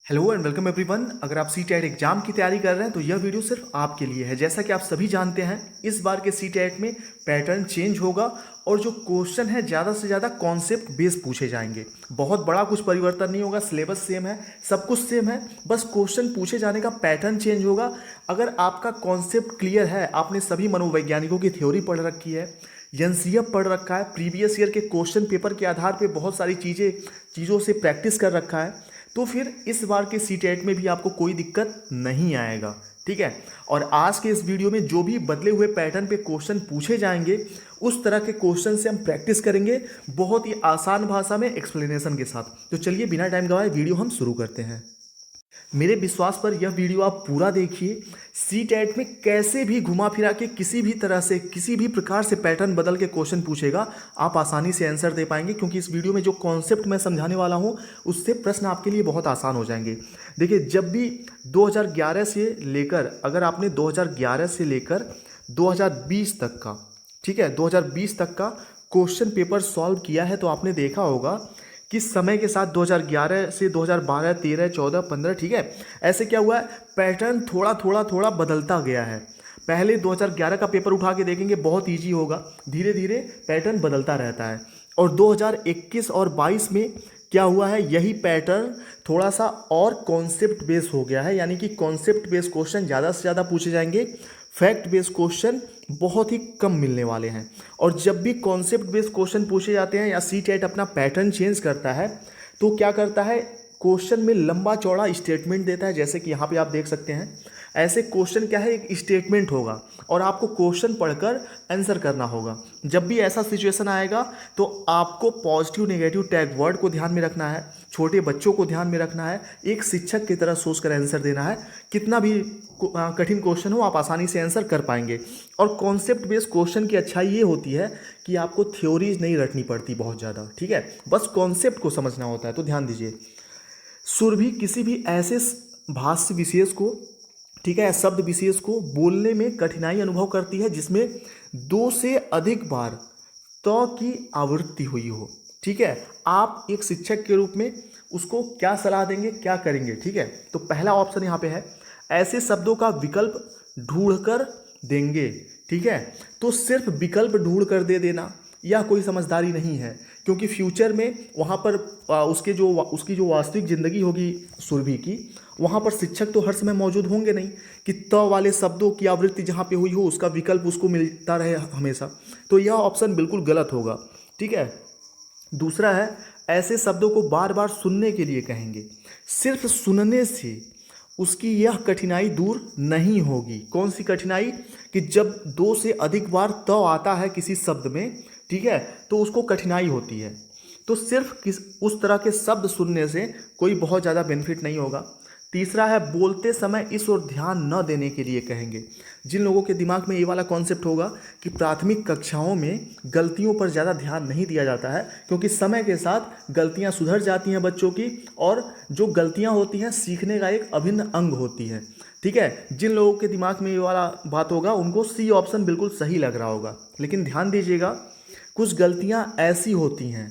Hello and welcome everyone. अगर आप CTET exam की तैयारी कर रहे हैं तो यह वीडियो सिर्फ आपके लिए है। जैसा कि आप सभी जानते हैं, इस बार के सीटेट में पैटर्न चेंज होगा और जो क्वेश्चन है ज़्यादा से ज़्यादा कॉन्सेप्ट बेस पूछे जाएंगे। बहुत बड़ा कुछ परिवर्तन नहीं होगा, सिलेबस सेम है, सब कुछ सेम है, बस क्वेश्चन पूछे जाने का पैटर्न चेंज होगा। अगर आपका कॉन्सेप्ट क्लियर है, आपने सभी मनोवैज्ञानिकों की थ्योरी पढ़ रखी है, एनसीएफ पढ़ रखा है, प्रीवियस ईयर के क्वेश्चन पेपर के आधार पर बहुत सारी चीज़ों से प्रैक्टिस कर रखा है, तो फिर इस बार के सीटेट में भी आपको कोई दिक्कत नहीं आएगा। ठीक है। और आज के इस वीडियो में जो भी बदले हुए पैटर्न पे क्वेश्चन पूछे जाएंगे, उस तरह के क्वेश्चन से हम प्रैक्टिस करेंगे बहुत ही आसान भाषा में एक्सप्लेनेशन के साथ। तो चलिए बिना टाइम गवाए वीडियो हम शुरू करते हैं। मेरे विश्वास पर यह वीडियो आप पूरा देखिए। सीटेट में कैसे भी घुमा फिरा के किसी भी तरह से किसी भी प्रकार से पैटर्न बदल के क्वेश्चन पूछेगा, आप आसानी से आंसर दे पाएंगे, क्योंकि इस वीडियो में जो कॉन्सेप्ट मैं समझाने वाला हूं उससे प्रश्न आपके लिए बहुत आसान हो जाएंगे। देखिए, जब भी 2011 से लेकर, अगर आपने 2011 से लेकर 2020 तक का, ठीक है, 2020 तक का क्वेश्चन पेपर सॉल्व किया है, तो आपने देखा होगा कि समय के साथ 2011 से 2012, 13, 14, 15, ठीक है, ऐसे क्या हुआ है, पैटर्न थोड़ा बदलता गया है। पहले 2011 का पेपर उठा के देखेंगे, बहुत इजी होगा, धीरे धीरे पैटर्न बदलता रहता है। और 2021 और 22 में क्या हुआ है, यही पैटर्न थोड़ा सा और कॉन्सेप्ट बेस हो गया है, यानी कि कॉन्सेप्ट बेस क्वेश्चन ज़्यादा से ज़्यादा पूछे जाएंगे, फैक्ट बेस्ड क्वेश्चन बहुत ही कम मिलने वाले हैं। और जब भी कॉन्सेप्ट बेस्ड क्वेश्चन पूछे जाते हैं या सीटेट अपना पैटर्न चेंज करता है, तो क्या करता है, क्वेश्चन में लंबा चौड़ा स्टेटमेंट देता है। जैसे कि यहाँ पे आप देख सकते हैं, ऐसे क्वेश्चन क्या है, एक स्टेटमेंट होगा और आपको क्वेश्चन पढ़कर आंसर करना होगा। जब भी ऐसा सिचुएशन आएगा तो आपको पॉजिटिव नेगेटिव टैग वर्ड को ध्यान में रखना है, छोटे बच्चों को ध्यान में रखना है, एक शिक्षक की तरह सोचकर आंसर देना है। कितना भी कठिन क्वेश्चन हो, आप आसानी से आंसर कर पाएंगे। और कॉन्सेप्ट बेस्ड क्वेश्चन की अच्छाई ये होती है कि आपको थ्योरीज नहीं रटनी पड़ती बहुत ज़्यादा, ठीक है, बस कॉन्सेप्ट को समझना होता है। तो ध्यान दीजिए, सुरभि किसी भी ऐसे भाष्य विशेष को, ठीक है, शब्द विशेष को बोलने में कठिनाई अनुभव करती है जिसमें दो से अधिक बार तो की आवृत्ति हुई हो। ठीक है, आप एक शिक्षक के रूप में उसको क्या सलाह देंगे, क्या करेंगे? ठीक है, तो पहला ऑप्शन यहाँ पे है, ऐसे शब्दों का विकल्प ढूंढकर देंगे। ठीक है, तो सिर्फ विकल्प ढूंढ कर दे देना यह कोई समझदारी नहीं है, क्योंकि फ्यूचर में वहाँ पर उसकी जो वास्तविक ज़िंदगी होगी सुरभि की, वहाँ पर शिक्षक तो हर समय मौजूद होंगे नहीं कि त वाले शब्दों की आवृत्ति जहाँ पे हुई हो उसका विकल्प उसको मिलता रहे हमेशा। तो यह ऑप्शन बिल्कुल गलत होगा। ठीक है, दूसरा है, ऐसे शब्दों को बार बार सुनने के लिए कहेंगे। सिर्फ सुनने से उसकी यह कठिनाई दूर नहीं होगी। कौन सी कठिनाई? कि जब दो से अधिक बार त आता है किसी शब्द में, ठीक है, तो उसको कठिनाई होती है। तो सिर्फ उस तरह के शब्द सुनने से कोई बहुत ज़्यादा बेनिफिट नहीं होगा। तीसरा है, बोलते समय इस ओर ध्यान न देने के लिए कहेंगे। जिन लोगों के दिमाग में ये वाला कॉन्सेप्ट होगा कि प्राथमिक कक्षाओं में गलतियों पर ज़्यादा ध्यान नहीं दिया जाता है, क्योंकि समय के साथ गलतियां सुधर जाती हैं बच्चों की, और जो गलतियां होती हैं सीखने का एक अभिन्न अंग होती है। ठीक है, जिन लोगों के दिमाग में ये वाला बात होगा उनको सी ऑप्शन बिल्कुल सही लग रहा होगा। लेकिन ध्यान दीजिएगा, कुछ गलतियां ऐसी होती हैं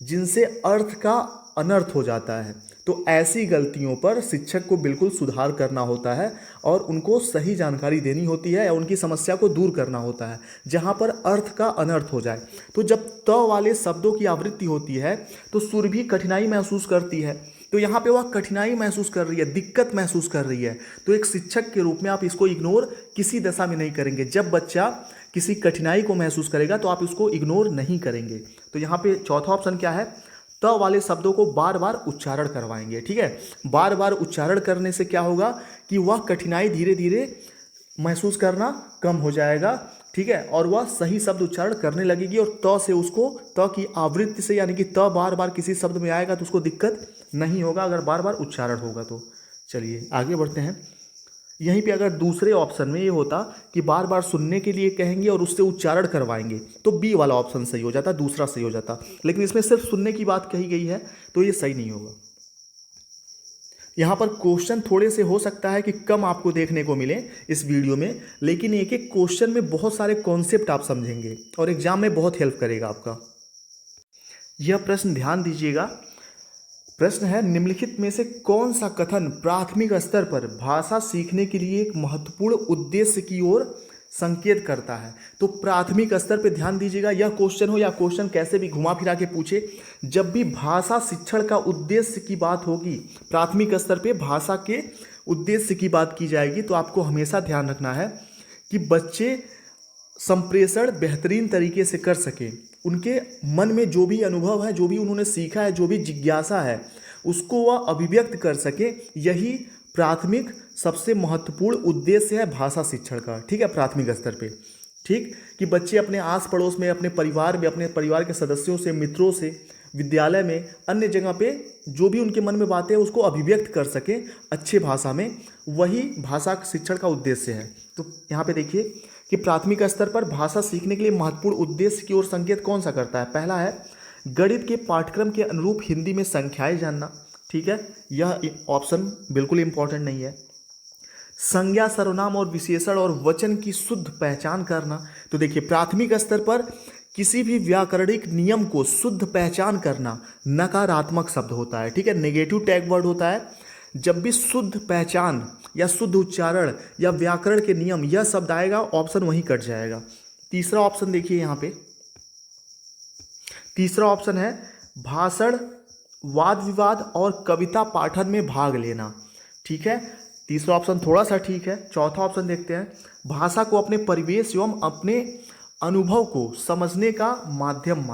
जिनसे अर्थ का अनर्थ हो जाता है। तो ऐसी गलतियों पर शिक्षक को बिल्कुल सुधार करना होता है और उनको सही जानकारी देनी होती है या उनकी समस्या को दूर करना होता है जहाँ पर अर्थ का अनर्थ हो जाए। तो जब त वाले शब्दों की आवृत्ति होती है तो सुरभि कठिनाई महसूस करती है। तो यहाँ पे वह कठिनाई महसूस कर रही है, दिक्कत महसूस कर रही है। तो एक शिक्षक के रूप में आप इसको इग्नोर किसी दशा में नहीं करेंगे। जब बच्चा किसी कठिनाई को महसूस करेगा तो आप इसको इग्नोर नहीं करेंगे। तो यहाँ पे चौथा ऑप्शन क्या है, त वाले शब्दों को बार बार उच्चारण करवाएंगे। ठीक है, बार बार उच्चारण करने से क्या होगा कि वह कठिनाई धीरे धीरे महसूस करना कम हो जाएगा। ठीक है, और वह सही शब्द उच्चारण करने लगेगी, और त से उसको, त की आवृत्ति से, यानी कि त बार बार किसी शब्द में आएगा तो उसको दिक्कत नहीं होगा अगर बार बार उच्चारण होगा तो। चलिए आगे बढ़ते हैं। यहीं पे अगर दूसरे ऑप्शन में ये होता कि बार बार सुनने के लिए कहेंगे और उससे उच्चारण करवाएंगे, तो बी वाला ऑप्शन सही हो जाता, दूसरा सही हो जाता। लेकिन इसमें सिर्फ सुनने की बात कही गई है तो ये सही नहीं होगा। यहाँ पर क्वेश्चन थोड़े से हो सकता है कि कम आपको देखने को मिले इस वीडियो में, लेकिन एक एक क्वेश्चन में बहुत सारे कॉन्सेप्ट आप समझेंगे और एग्जाम में बहुत हेल्प करेगा आपका। यह प्रश्न ध्यान दीजिएगा, प्रश्न है, निम्नलिखित में से कौन सा कथन प्राथमिक स्तर पर भाषा सीखने के लिए एक महत्वपूर्ण उद्देश्य की ओर संकेत करता है। तो प्राथमिक स्तर पे ध्यान दीजिएगा, यह क्वेश्चन हो या क्वेश्चन कैसे भी घुमा फिरा के पूछे, जब भी भाषा शिक्षण का उद्देश्य की बात होगी, प्राथमिक स्तर पे भाषा के उद्देश्य की बात की जाएगी, तो आपको हमेशा ध्यान रखना है कि बच्चे संप्रेषण बेहतरीन तरीके से कर सकें, उनके मन में जो भी अनुभव है, जो भी उन्होंने सीखा है, जो भी जिज्ञासा है, उसको वह अभिव्यक्त कर सके। यही प्राथमिक सबसे महत्वपूर्ण उद्देश्य है भाषा शिक्षण का, ठीक है, प्राथमिक स्तर पे। ठीक, कि बच्चे अपने आस पड़ोस में, अपने परिवार में, अपने परिवार के सदस्यों से, मित्रों से, विद्यालय में, अन्य जगह पे जो भी उनके मन में बातें हैं उसको अभिव्यक्त कर सकें अच्छे भाषा में, वही भाषा शिक्षण का उद्देश्य है। तो यहाँ पे देखिए कि प्राथमिक स्तर पर भाषा सीखने के लिए महत्वपूर्ण उद्देश्य की ओर संकेत कौन सा करता है। पहला है गणित के पाठ्यक्रम के अनुरूप हिंदी में संख्याएं जानना, ठीक है, यह ऑप्शन बिल्कुल इंपॉर्टेंट नहीं है। संज्ञा, सर्वनाम और विशेषण और वचन की शुद्ध पहचान करना। तो देखिए प्राथमिक स्तर पर किसी भी व्याकरणिक नियम को शुद्ध पहचान करना नकारात्मक शब्द होता है, ठीक है, नेगेटिव टैग वर्ड होता है। जब भी शुद्ध पहचान या शुद्ध उच्चारण या व्याकरण के नियम यह शब्द आएगा, ऑप्शन वहीं कट जाएगा। तीसरा ऑप्शन देखिए यहाँ पे, तीसरा ऑप्शन है भाषण, वाद विवाद और कविता पाठन में भाग लेना, ठीक है, तीसरा ऑप्शन थोड़ा सा ठीक है। चौथा ऑप्शन देखते हैं, भाषा को अपने परिवेश एवं अपने अनुभव को समझने का माध्यम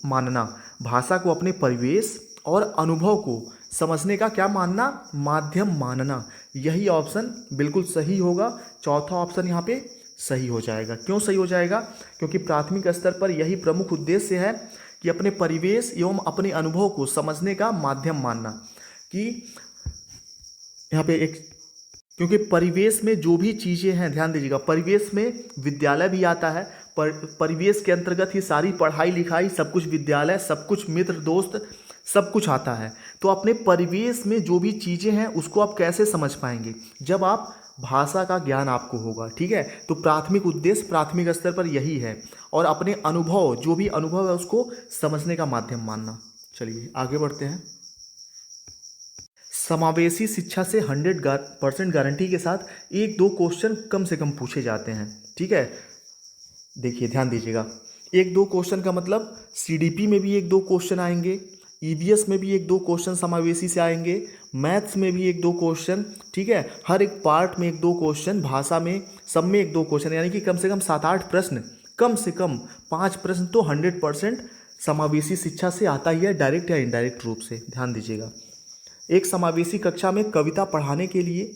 मानना। भाषा को अपने परिवेश और अनुभव को समझने का क्या मानना, माध्यम मानना। यही ऑप्शन बिल्कुल सही होगा, चौथा ऑप्शन यहाँ पे सही हो जाएगा। क्यों सही हो जाएगा? क्योंकि प्राथमिक स्तर पर यही प्रमुख उद्देश्य है कि अपने परिवेश एवं अपने अनुभव को समझने का माध्यम मानना। कि यहाँ पे एक, क्योंकि परिवेश में जो भी चीज़ें हैं, ध्यान दीजिएगा, परिवेश में विद्यालय भी आता है, परिवेश के अंतर्गत ही सारी पढ़ाई लिखाई, सब कुछ विद्यालय, सब कुछ मित्र दोस्त, सब कुछ आता है। तो अपने परिवेश में जो भी चीज़ें हैं उसको आप कैसे समझ पाएंगे? जब आप भाषा का ज्ञान आपको होगा, ठीक है। तो प्राथमिक उद्देश्य प्राथमिक स्तर पर यही है, और अपने अनुभव, जो भी अनुभव है उसको समझने का माध्यम मानना। चलिए आगे बढ़ते हैं। समावेशी शिक्षा से 100% गारंटी के साथ एक दो क्वेश्चन कम से कम पूछे जाते हैं, ठीक है। देखिए ध्यान दीजिएगा, एक दो क्वेश्चन का मतलब सीडीपी में भी एक दो क्वेश्चन आएंगे, ईवीएस में भी एक दो क्वेश्चन समावेशी से आएंगे, मैथ्स में भी एक दो क्वेश्चन, ठीक है, हर एक पार्ट में एक दो क्वेश्चन, भाषा में सब में एक दो क्वेश्चन, यानी कि कम से कम 7-8 प्रश्न, कम से कम 5 प्रश्न तो 100% समावेशी शिक्षा से आता ही है, डायरेक्ट या इनडायरेक्ट रूप से। ध्यान दीजिएगा, एक समावेशी कक्षा में कविता पढ़ाने के लिए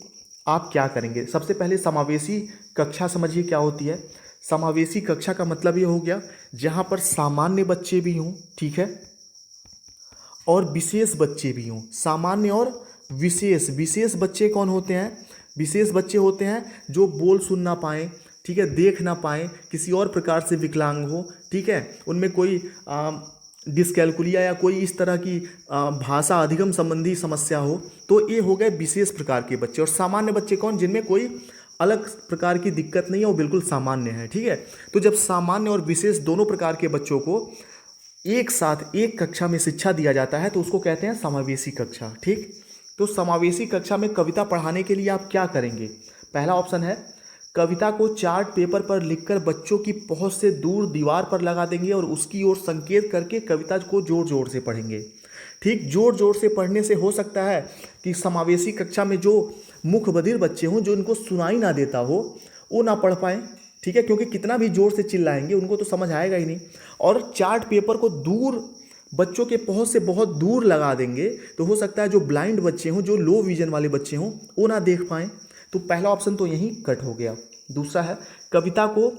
आप क्या करेंगे? सबसे पहले समावेशी कक्षा समझिए क्या होती है। समावेशी कक्षा का मतलब ये हो गया जहाँ पर सामान्य बच्चे भी हों, ठीक है, और विशेष बच्चे भी हों। सामान्य और विशेष बच्चे कौन होते हैं? विशेष बच्चे होते हैं जो बोल सुन ना पाएँ, ठीक है, देख ना पाएँ, किसी और प्रकार से विकलांग हो, ठीक है, उनमें कोई डिस्कैलकुलिया या कोई इस तरह की भाषा अधिगम संबंधी समस्या हो, तो ये हो गए विशेष प्रकार के बच्चे। और सामान्य बच्चे कौन? जिनमें कोई अलग प्रकार की दिक्कत नहीं है, वो बिल्कुल सामान्य है, ठीक है। तो जब सामान्य और विशेष दोनों प्रकार के बच्चों को एक साथ एक कक्षा में शिक्षा दिया जाता है तो उसको कहते हैं समावेशी कक्षा, ठीक। तो समावेशी कक्षा में कविता पढ़ाने के लिए आप क्या करेंगे? पहला ऑप्शन है कविता को चार्ट पेपर पर लिखकर बच्चों की पहुंच से दूर दीवार पर लगा देंगे और उसकी ओर संकेत करके कविता को जोर जोर से पढ़ेंगे, ठीक। जोर जोर से पढ़ने से हो सकता है कि समावेशी कक्षा में जो मुख बधिर बच्चे हों, जो इनको सुनाई ना देता हो, वो ना पढ़ पाएँ, ठीक है, क्योंकि कितना भी जोर से चिल्लाएंगे उनको तो समझ आएगा ही नहीं। और चार्ट पेपर को दूर, बच्चों के पहुंच से बहुत दूर लगा देंगे तो हो सकता है जो ब्लाइंड बच्चे हों, जो लो विजन वाले बच्चे हों, वो ना देख पाएँ। तो पहला ऑप्शन तो यहीं कट हो गया। दूसरा है कविता को,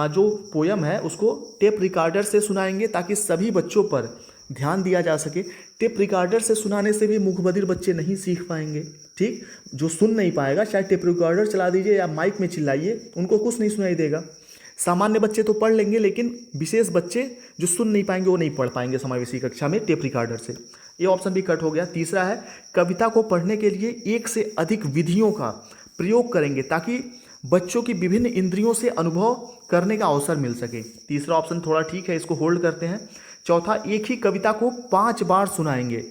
जो पोयम है उसको टेप रिकॉर्डर से सुनाएंगे ताकि सभी बच्चों पर ध्यान दिया जा सके। टेप रिकॉर्डर से सुनाने से भी मुखबधिर बच्चे नहीं सीख पाएंगे, ठीक। जो सुन नहीं पाएगा, चाहे टेप रिकॉर्डर चला दीजिए या माइक में चिल्लाइए, उनको कुछ नहीं सुनाई देगा। सामान्य बच्चे तो पढ़ लेंगे, लेकिन विशेष बच्चे जो सुन नहीं पाएंगे वो नहीं पढ़ पाएंगे समावेशी कक्षा में टेप रिकॉर्डर से। ये ऑप्शन भी कट हो गया। तीसरा है कविता को पढ़ने के लिए एक से अधिक विधियों का प्रयोग करेंगे ताकि बच्चों की विभिन्न इंद्रियों से अनुभव करने का अवसर मिल सके। तीसरा ऑप्शन थोड़ा ठीक है, इसको होल्ड करते हैं। चौथा, एक ही कविता को 5 बार सुनाएंगे।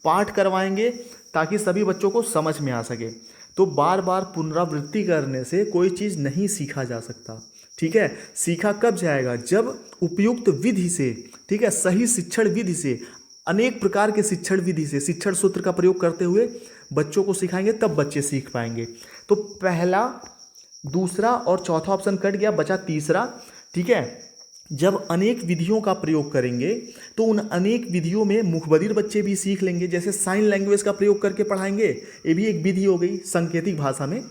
पाठ करवाएंगे ताकि सभी बच्चों को समझ में आ सके। तो बार बार पुनरावृत्ति करने से कोई चीज़ नहीं सीखा जा सकता, ठीक है। सीखा कब जाएगा? जब उपयुक्त विधि से, ठीक है, सही शिक्षण विधि से, अनेक प्रकार के शिक्षण विधि से, शिक्षण सूत्र का प्रयोग करते हुए बच्चों को सिखाएंगे, तब बच्चे सीख पाएंगे। तो पहला, दूसरा और चौथा ऑप्शन कट गया, बचा तीसरा, ठीक है। जब अनेक विधियों का प्रयोग करेंगे तो उन अनेक विधियों में मुखबधिर बच्चे भी सीख लेंगे। जैसे साइन लैंग्वेज का प्रयोग करके पढ़ाएंगे, ये भी एक विधि हो गई सांकेतिक भाषा में,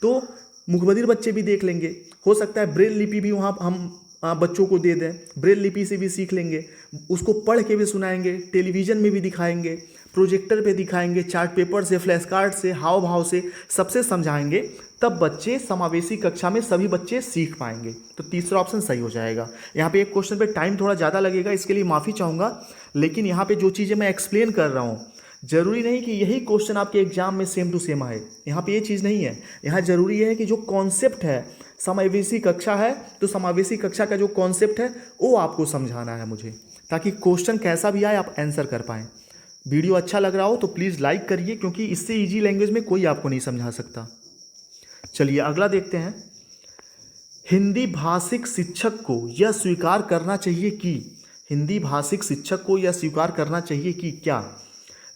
तो मुखबधिर बच्चे भी देख लेंगे। हो सकता है ब्रेल लिपि भी वहाँ हम बच्चों को दे दें, ब्रेल लिपि से भी सीख लेंगे, उसको पढ़ के भी सुनाएंगे, टेलीविज़न में भी दिखाएंगे, प्रोजेक्टर पे दिखाएंगे, चार्ट पेपर से, फ्लैश कार्ड से, हाव भाव से, सबसे समझाएंगे, तब बच्चे समावेशी कक्षा में सभी बच्चे सीख पाएंगे। तो तीसरा ऑप्शन सही हो जाएगा। यहाँ पे एक क्वेश्चन पे टाइम थोड़ा ज़्यादा लगेगा, इसके लिए माफ़ी चाहूँगा, लेकिन यहाँ पे जो चीज़ें मैं एक्सप्लेन कर रहा हूँ, जरूरी नहीं कि यही क्वेश्चन आपके एग्जाम में सेम टू सेम आए। यहाँ पे ये चीज़ नहीं है। यहाँ जरूरी है कि जो कॉन्सेप्ट है, समावेशी कक्षा है तो समावेशी कक्षा का जो कॉन्सेप्ट है वो आपको समझाना है मुझे, ताकि क्वेश्चन कैसा भी आए आप आंसर कर पाएँ। वीडियो अच्छा लग रहा हो तो प्लीज़ लाइक करिए, क्योंकि इससे ईजी लैंग्वेज में कोई आपको नहीं समझा सकता। चलिए अगला देखते हैं। हिंदी भाषिक शिक्षक को यह स्वीकार करना चाहिए कि, हिंदी भाषिक शिक्षक को यह स्वीकार करना चाहिए कि क्या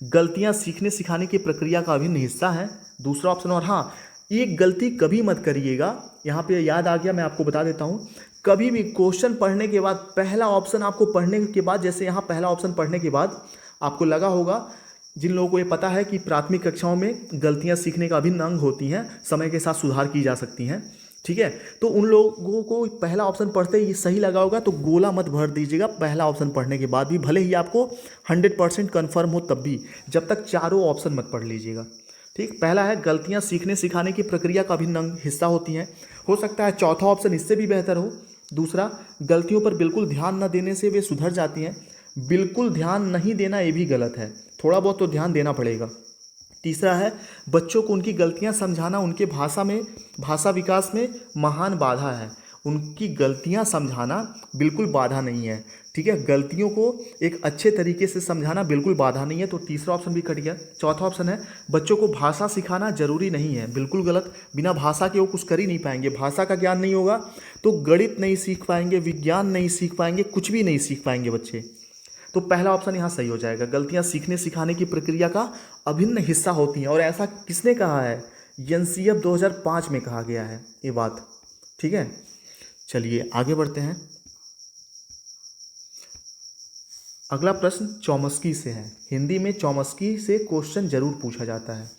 गलतियां सीखने सिखाने की प्रक्रिया का अभिन्न हिस्सा है? दूसरा ऑप्शन, और हाँ, एक गलती कभी मत करिएगा। यहाँ पे याद आ गया, मैं आपको बता देता हूँ, कभी भी क्वेश्चन पढ़ने के बाद पहला ऑप्शन आपको पढ़ने के बाद, जैसे यहाँ पहला ऑप्शन पढ़ने के बाद आपको लगा होगा, जिन लोगों को ये पता है कि प्राथमिक कक्षाओं में गलतियां सीखने का अभिन्न अंग होती हैं, समय के साथ सुधार की जा सकती हैं, ठीक है, तो उन लोगों को पहला ऑप्शन पढ़ते ही सही लगा होगा तो गोला मत भर दीजिएगा पहला ऑप्शन पढ़ने के बाद भी, भले ही आपको 100% कन्फर्म हो तब भी, जब तक चारों ऑप्शन मत पढ़ लीजिएगा, ठीक। पहला है गलतियां सीखने सिखाने की प्रक्रिया का अभिन्न अंग हिस्सा होती हैं। हो सकता है चौथा ऑप्शन इससे भी बेहतर हो। दूसरा, गलतियों पर बिल्कुल ध्यान न देने से वे सुधर जाती हैं। बिल्कुल ध्यान नहीं देना ये भी गलत है, थोड़ा बहुत तो ध्यान देना पड़ेगा। तीसरा है, बच्चों को उनकी गलतियां समझाना उनके भाषा विकास में महान बाधा है। उनकी गलतियां समझाना बिल्कुल बाधा नहीं है, ठीक है, गलतियों को एक अच्छे तरीके से समझाना बिल्कुल बाधा नहीं है। तो तीसरा ऑप्शन भी कट गया। चौथा ऑप्शन है, बच्चों को भाषा सिखाना जरूरी नहीं है। बिल्कुल गलत, बिना भाषा के वो कुछ कर ही नहीं पाएंगे। भाषा का ज्ञान नहीं होगा तो गणित नहीं सीख पाएंगे, विज्ञान नहीं सीख पाएंगे, कुछ भी नहीं सीख पाएंगे बच्चे। तो पहला ऑप्शन यहाँ सही हो जाएगा, गलतियाँ सीखने सिखाने की प्रक्रिया का अभिन्न हिस्सा होती हैं। और ऐसा किसने कहा है? एनसीईआरटी 2005 में कहा गया है ये बात, ठीक है। चलिए आगे बढ़ते हैं। अगला प्रश्न चौमस्की से है। हिंदी में चौमस्की से क्वेश्चन जरूर पूछा जाता है।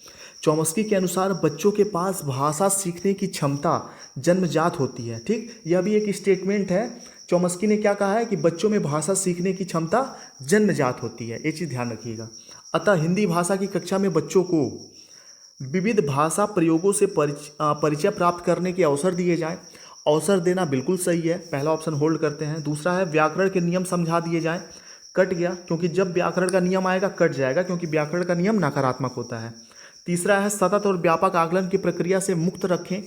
चौमस्की के अनुसार बच्चों के पास भाषा सीखने की क्षमता जन्मजात होती है, ठीक। यह भी एक स्टेटमेंट है। चौमस्की ने क्या कहा है कि बच्चों में भाषा सीखने की क्षमता जन्मजात होती है, ये चीज़ ध्यान रखिएगा। अतः हिंदी भाषा की कक्षा में बच्चों को विविध भाषा प्रयोगों से परिचय प्राप्त करने के अवसर दिए जाएं। अवसर देना बिल्कुल सही है, पहला ऑप्शन होल्ड करते हैं। दूसरा है, व्याकरण के नियम समझा दिए जाएं। कट गया, क्योंकि जब व्याकरण का नियम आएगा कट जाएगा, क्योंकि व्याकरण का नियम नकारात्मक होता है। तीसरा है, सतत और व्यापक आकलन की प्रक्रिया से मुक्त रखें।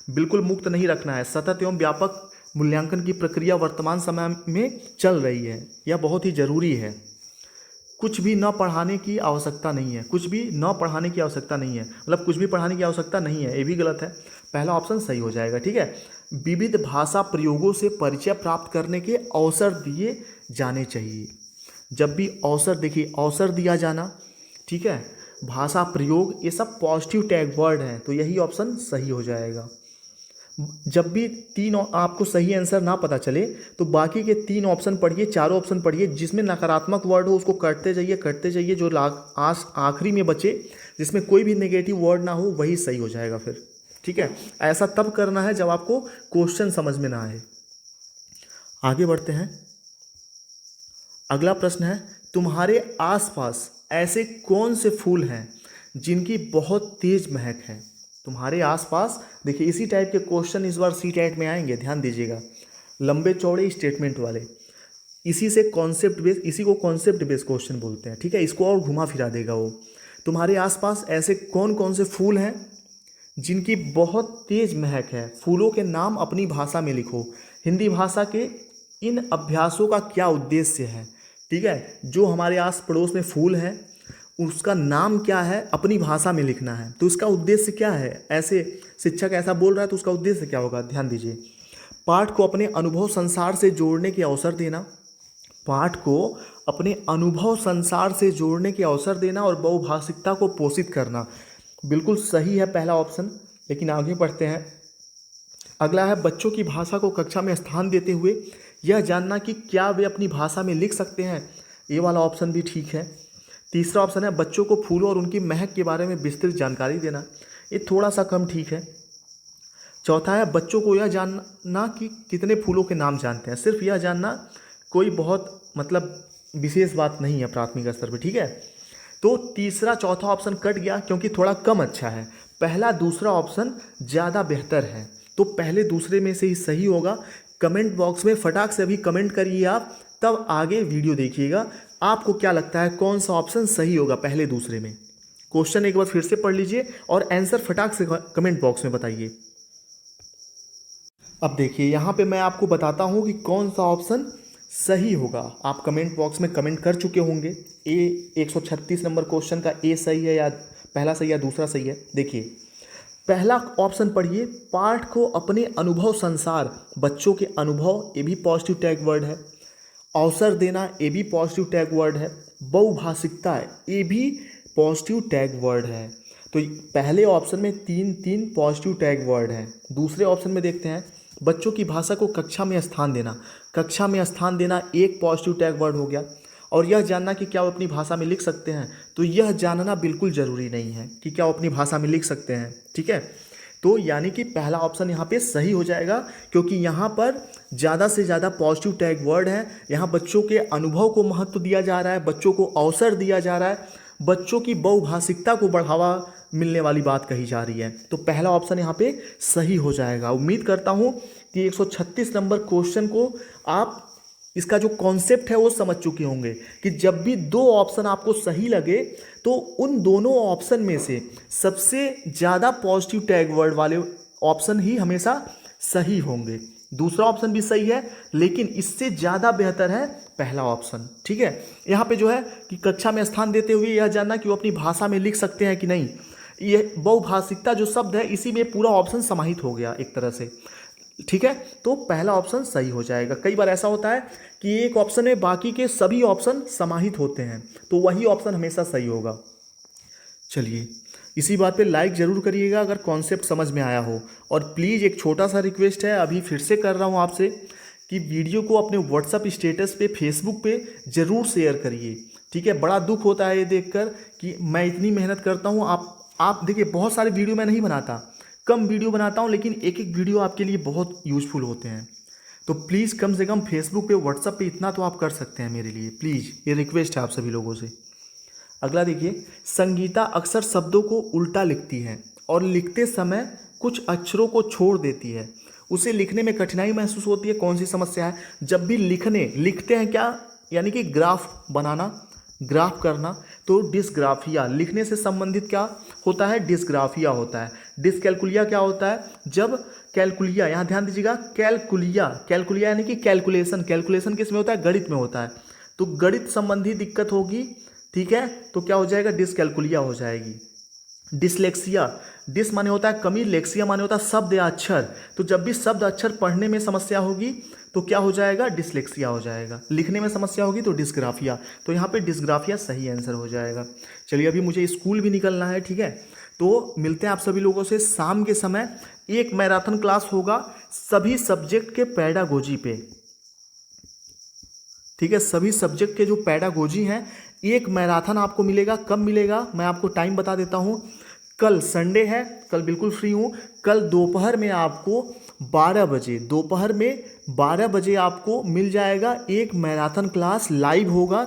बिल्कुल मुक्त नहीं रखना है, सतत एवं व्यापक मूल्यांकन की प्रक्रिया वर्तमान समय में चल रही है, यह बहुत ही जरूरी है। कुछ भी न पढ़ाने की आवश्यकता नहीं है, कुछ भी न पढ़ाने की आवश्यकता नहीं है, मतलब कुछ भी पढ़ाने की आवश्यकता नहीं है, ये भी गलत है। पहला ऑप्शन सही हो जाएगा, ठीक है। विविध भाषा प्रयोगों से परिचय प्राप्त करने के अवसर दिए जाने चाहिए। जब भी अवसर, देखिए अवसर दिया जाना, ठीक है, भाषा प्रयोग, ये सब पॉजिटिव टैग वर्ड हैं, तो यही ऑप्शन सही हो जाएगा। जब भी तीन आपको सही आंसर ना पता चले तो बाकी के तीन ऑप्शन पढ़िए, चारों ऑप्शन पढ़िए, जिसमें नकारात्मक वर्ड हो उसको करते जाइए, जो आखिरी में बचे जिसमें कोई भी नेगेटिव वर्ड ना हो वही सही हो जाएगा फिर, ठीक है। ऐसा तब करना है जब आपको क्वेश्चन समझ में ना आए। आगे बढ़ते हैं। अगला प्रश्न है, तुम्हारे आसपास ऐसे कौन से फूल हैं जिनकी बहुत तेज महक है? तुम्हारे आसपास, देखिए इसी टाइप के क्वेश्चन इस बार सीटेट में आएंगे, ध्यान दीजिएगा, लंबे चौड़े स्टेटमेंट वाले। इसी से कॉन्सेप्ट बेस, इसी को कॉन्सेप्ट बेस क्वेश्चन बोलते हैं, ठीक है। इसको और घुमा फिरा देगा वो। तुम्हारे आसपास ऐसे कौन कौन से फूल हैं जिनकी बहुत तेज महक है? फूलों के नाम अपनी भाषा में लिखो। हिंदी भाषा के इन अभ्यासों का क्या उद्देश्य है, ठीक है। जो हमारे आस पड़ोस में फूल हैं उसका नाम क्या है अपनी भाषा में लिखना है। तो इसका उद्देश्य क्या है, ऐसे शिक्षक ऐसा बोल रहा है तो उसका उद्देश्य क्या होगा, ध्यान दीजिए। पाठ को अपने अनुभव संसार से जोड़ने के अवसर देना, पाठ को अपने अनुभव संसार से जोड़ने के अवसर देना और बहुभाषिकता को पोषित करना। बिल्कुल सही है पहला ऑप्शन। लेकिन आगे बढ़ते हैं। अगला है बच्चों की भाषा को कक्षा में स्थान देते हुए यह जानना कि क्या वे अपनी भाषा में लिख सकते हैं। ये वाला ऑप्शन भी ठीक है। तीसरा ऑप्शन है बच्चों को फूलों और उनकी महक के बारे में विस्तृत जानकारी देना। ये थोड़ा सा कम ठीक है। चौथा है बच्चों को यह जानना कि कितने फूलों के नाम जानते हैं। सिर्फ यह जानना कोई बहुत मतलब विशेष बात नहीं है प्राथमिक स्तर पर, ठीक है। तो तीसरा चौथा ऑप्शन कट गया क्योंकि थोड़ा कम अच्छा है। पहला दूसरा ऑप्शन ज़्यादा बेहतर है, तो पहले दूसरे में से ही सही होगा। कमेंट बॉक्स में फटाक से अभी कमेंट करिए आप, तब आगे वीडियो देखिएगा। आपको क्या लगता है कौन सा ऑप्शन सही होगा पहले दूसरे में। क्वेश्चन एक बार फिर से पढ़ लीजिए और आंसर फटाक से कमेंट बॉक्स में बताइए। अब देखिए यहाँ पे मैं आपको बताता हूँ कि कौन सा ऑप्शन सही होगा। आप कमेंट बॉक्स में कमेंट कर चुके होंगे। 136 नंबर क्वेश्चन का ए सही है या पहला सही या दूसरा सही है। देखिए पहला ऑप्शन पढ़िए, पाठ को अपने अनुभव संसार, बच्चों के अनुभव ये भी पॉजिटिव टैग वर्ड है। अवसर देना ये भी पॉजिटिव टैग वर्ड है। बहुभाषिकता ये भी पॉजिटिव टैग वर्ड है। तो पहले ऑप्शन में तीन तीन पॉजिटिव टैग वर्ड हैं। दूसरे ऑप्शन में देखते हैं, बच्चों की भाषा को कक्षा में स्थान देना। कक्षा में स्थान देना एक पॉजिटिव टैग वर्ड हो गया। और यह जानना कि क्या वो अपनी भाषा में लिख सकते हैं, तो यह जानना बिल्कुल ज़रूरी नहीं है कि क्या वो अपनी भाषा में लिख सकते हैं, ठीक है। तो यानी कि पहला ऑप्शन यहाँ पे सही हो जाएगा क्योंकि यहाँ पर ज़्यादा से ज़्यादा पॉजिटिव टैग वर्ड है। यहाँ बच्चों के अनुभव को महत्व दिया जा रहा है, बच्चों को अवसर दिया जा रहा है, बच्चों की बहुभाषिकता को बढ़ावा मिलने वाली बात कही जा रही है। तो पहला ऑप्शन यहाँ पे सही हो जाएगा। उम्मीद करता हूँ कि 136 नंबर क्वेश्चन को आप इसका जो कॉन्सेप्ट है वो समझ चुके होंगे कि जब भी दो ऑप्शन आपको सही लगे तो उन दोनों ऑप्शन में से सबसे ज़्यादा पॉजिटिव टैग वर्ड वाले ऑप्शन ही हमेशा सही होंगे। दूसरा ऑप्शन भी सही है लेकिन इससे ज़्यादा बेहतर है पहला ऑप्शन, ठीक है। यहाँ पे जो है कि कक्षा में स्थान देते हुए यह जानना कि वो अपनी भाषा में लिख सकते हैं कि नहीं, ये बहुभाषिकता जो शब्द है इसी में पूरा ऑप्शन समाहित हो गया एक तरह से, ठीक है। तो पहला ऑप्शन सही हो जाएगा। कई बार ऐसा होता है कि एक ऑप्शन में बाकी के सभी ऑप्शन समाहित होते हैं, तो वही ऑप्शन हमेशा सही होगा। चलिए इसी बात पे लाइक ज़रूर करिएगा अगर कॉन्सेप्ट समझ में आया हो। और प्लीज़ एक छोटा सा रिक्वेस्ट है, अभी फिर से कर रहा हूँ आपसे कि वीडियो को अपने व्हाट्सअप स्टेटस पे, फेसबुक पे ज़रूर शेयर करिए, ठीक है। बड़ा दुख होता है ये देखकर कि मैं इतनी मेहनत करता हूँ, आप देखिए बहुत सारे वीडियो मैं नहीं बनाता, कम वीडियो बनाता हूँ, लेकिन एक एक वीडियो आपके लिए बहुत यूज़फुल होते हैं। तो प्लीज़ कम से कम फेसबुक पे, व्हाट्सअप पे इतना तो आप कर सकते हैं मेरे लिए, प्लीज़ ये रिक्वेस्ट है आप सभी लोगों से। अगला देखिए, संगीता अक्सर शब्दों को उल्टा लिखती है और लिखते समय कुछ अक्षरों को छोड़ देती है, उसे लिखने में कठिनाई महसूस होती है। कौन सी समस्या है? जब भी लिखते हैं क्या, यानी कि ग्राफ बनाना, ग्राफ करना, तो डिस्ग्राफिया लिखने से संबंधित क्या होता है, डिस्ग्राफिया होता है। डिसकैलकुलिया क्या होता है, जब कैलकुलिया, यहाँ ध्यान दीजिएगा, कैलकुलिया यानी कि कैलकुलेशन किस में होता है, गणित में होता है। तो गणित संबंधी दिक्कत होगी, ठीक है, तो क्या हो जाएगा, डिसकैलकुलिया हो जाएगी। डिसलेक्सिया, डिस माने होता है कमी, लेक्सिया माने होता है शब्द या अक्षर, तो जब भी शब्द अक्षर पढ़ने में समस्या होगी तो क्या हो जाएगा, डिसलेक्सिया हो जाएगा। लिखने में समस्या होगी तो डिस्ग्राफिया, तो यहाँ पे डिस्ग्राफिया सही आंसर हो जाएगा। चलिए अभी मुझे स्कूल भी निकलना है, ठीक है, तो मिलते हैं आप सभी लोगों से शाम के समय। एक मैराथन क्लास होगा सभी सब्जेक्ट के पेडागोजी पे, ठीक है, सभी सब्जेक्ट के जो पेडागोजी हैं, एक मैराथन आपको मिलेगा। कब मिलेगा मैं आपको टाइम बता देता हूँ। कल संडे है, कल बिल्कुल फ्री हूँ। कल दोपहर में आपको 12 बजे, दोपहर में 12 बजे आपको मिल जाएगा एक मैराथन क्लास, लाइव होगा,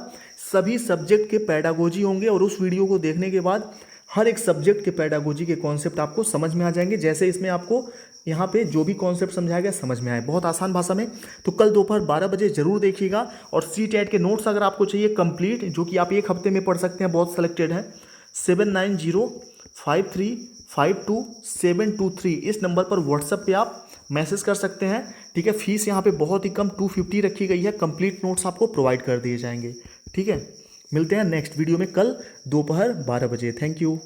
सभी सब्जेक्ट के पेडागोजी होंगे और उस वीडियो को देखने के बाद हर एक सब्जेक्ट के पेडागोजी के कॉन्सेप्ट आपको समझ में आ जाएंगे। जैसे इसमें आपको यहाँ पे जो भी कॉन्सेप्ट समझाया गया समझ में आए, बहुत आसान भाषा में। तो कल दोपहर 12 बजे जरूर देखिएगा। और CTET के नोट्स अगर आपको चाहिए कंप्लीट, जो कि आप एक हफ्ते में पढ़ सकते हैं, बहुत सेलेक्टेड है, 7905352723 इस नंबर पर व्हाट्सएप पे आप मैसेज कर सकते हैं, ठीक है। फीस यहाँ पे बहुत ही कम 250 रखी गई है, कंप्लीट नोट्स आपको प्रोवाइड कर दिए जाएंगे, ठीक है। मिलते हैं नेक्स्ट वीडियो में कल दोपहर 12 बजे। Thank you.